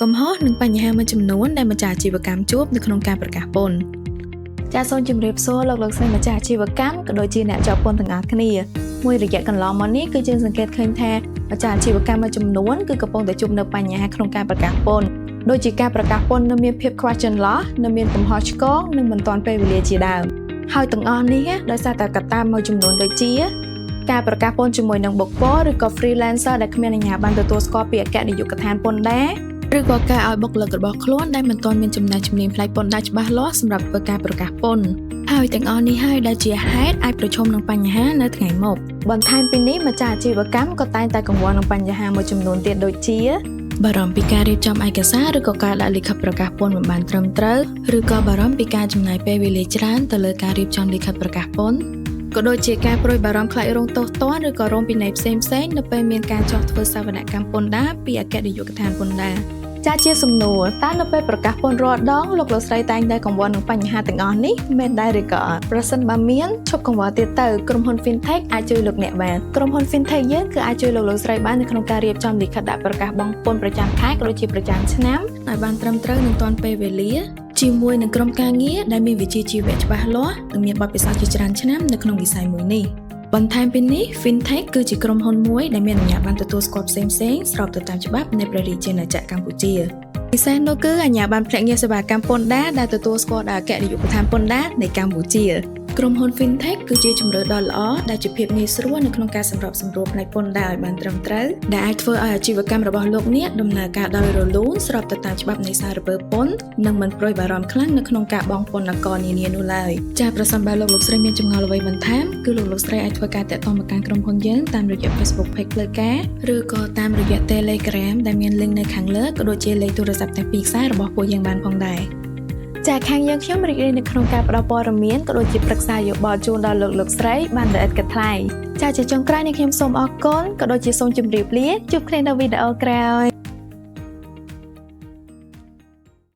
កំហុសនិងបញ្ហាមួយចំនួនដែលម្ចាស់អាជីវកម្មជួបនៅក្នុងការប្រកាសពន្ធចាសសូមជម្រាបសួរលោកស្រីម្ចាស់អាជីវកម្មក៏ដូចជាអ្នកជាប់ពន្ធទាំងអស់គ្នាមួយរយៈកន្លងមកនេះគឺយើងសង្កេតឃើញថាម្ចាស់អាជីវកម្មមួយចំនួនគឺកំពុងតែជួបនៅបញ្ហាក្នុងការប្រកាសពន្ធដូចជាការប្រកាសពន្ធនៅមានភាពខ្វះចន្លោះនៅមានកំហុសឆ្គងនិងមិនទាន់ពេលវេលាជាដើមហើយទាំងអស់នេះដោយសារតែកត្តាមួយចំនួនដូចជាការប្រកាសពន្ធជាមួយនឹងបុគ្គលឬក៏ freelancer ដែលគ្មានអាជ្ញាប័ណ្ណទទួលស្គាល់ពីអគ្គនាយកដ្ឋានពន្ធដារឬក៏ការឲ្យបុគ្គលិករបស់ខ្លួនដែលមិនទាន់មានចំណេះជំនាញផ្នែកពន្ធដារច្បាស់លាស់សម្រាប់ធ្វើការប្រកាសពន្ធហើយទាំងអស់នេះហើយដែលជាហេតុអាចប្រឈមនឹងបញ្ហានៅថ្ងៃមុខបន្ថែមពីនេះម្ចាស់អាជីវកម្មក៏តែងតែកង្វល់នឹងបញ្ហាមួយចំនួនទៀតដូចជាបារម្ភពីការរៀបចំឯកសារឬក៏ការដាក់លិខិតប្រកាសពន្ធមិនបានត្រឹមត្រូវឬក៏បារម្ភពីការចំណាយពេលវេលាច្រើនទៅលើការរៀបចំលិខិតប្រកាសពន្ធក៏ដូចជាការព្រួយបារម្ភខ្លាចរងទោសទណ្ឌឬក៏រងពិន័យផ្សេងៗនៅពេលមានការចោទធ្វើសវនកម្មពន្ធដារពីអគ្គនាយកដ្ឋានពន្ធដារចាជាសំណួរតើនៅពេលប្រកាសពន្ធរាល់ដងលោកស្រីតែងតែកង្វល់នឹងបញ្ហាទាំងអស់នេះមែនដែរឬក៏អត់ប្រសិនបើមានឈប់កង្វល់ទៀតទៅក្រុមហ៊ុន Fintech អាចជួយលោកអ្នកបានក្រុមហ៊ុន Fintech យើងគឺអាចជួយលោកស្រីបាននៅក្នុងការរៀបចំលិខិតដាក់ប្រកាសបង់ពន្ធប្រចាំខែក៏ដូចជាប្រចាំឆ្នាំឲ្យបានត្រឹមត្រូវនិងទាន់ពេលវេលាជាមួយនឹងក្រុមការងារដែលមានវិជ្ជាជីវៈច្បាស់លាស់និងមានបទពិសោធន៍ជាច្រើនឆ្នាំនៅក្នុងវិស័យមួយនេះបន្ថែមពីនេះ Fintech គឺជាក្រុមហ៊ុនមួយដែលមានអាជ្ញាប័ណ្ណទទួលស្គាល់ផ្សេងៗស្របទៅតាមច្បាប់នៃព្រះរាជាណាចក្រកម្ពុជាពិសេសនោះគឺអាជ្ញាប័ណ្ណភ្នាក់ងារសេវាកម្មពន្ធដារដែលទទួលស្គាល់ដោយអគ្គនាយកដ្ឋានពន្ធដារនៃកម្ពុជាក្រុមហ៊ុន Fintech គឺជាជម្រើសដ៏ល្អដែលជាភាពងាយស្រួលនៅក្នុងការសម្របសម្រួលផ្នែកពន្ធដារឲ្យបានត្រឹមត្រូវដែលអាចធ្វើឲ្យអាជីវកម្មរបស់លោកអ្នកដំណើរការដោយរលូនស្របទៅតាមច្បាប់នៃសារពើពន្ធនិងមិនព្រួយបារម្ភខ្លាំងនៅក្នុងការបង់ពន្ធនគរនានានោះឡើយចា៎ប្រសិនបើលោកស្រីមានចម្ងល់អ្វីបន្ថែមគឺលោកស្រីអាចធ្វើការតាក់ទងមកកាន់ក្រុមហ៊ុនយើងតាមរយៈ Facebook Page ផ្លូវការឬក៏តាមរយៈ Telegram ដែលមាន link នៅខាងលើក៏ដូចជាលេខទូរស័ព្ទទាំងពីរខ្សែរបស់ពួកយើងបានផងដែរចាខាងយើងខ្ញុំរីករាយនៅក្នុងការផ្តល់ព័ត៌មានក៏ដូចជាប្រឹក្សាយោបល់ជូនដល់លោកស្រីបានដោយឥតគិតថ្លៃចាជាចុងក្រោយនេះខ្ញុំសូមអរគុណក៏ដូចជាសូមជម្រាបលាជួបគ្នានៅវីដេអូក្រោយ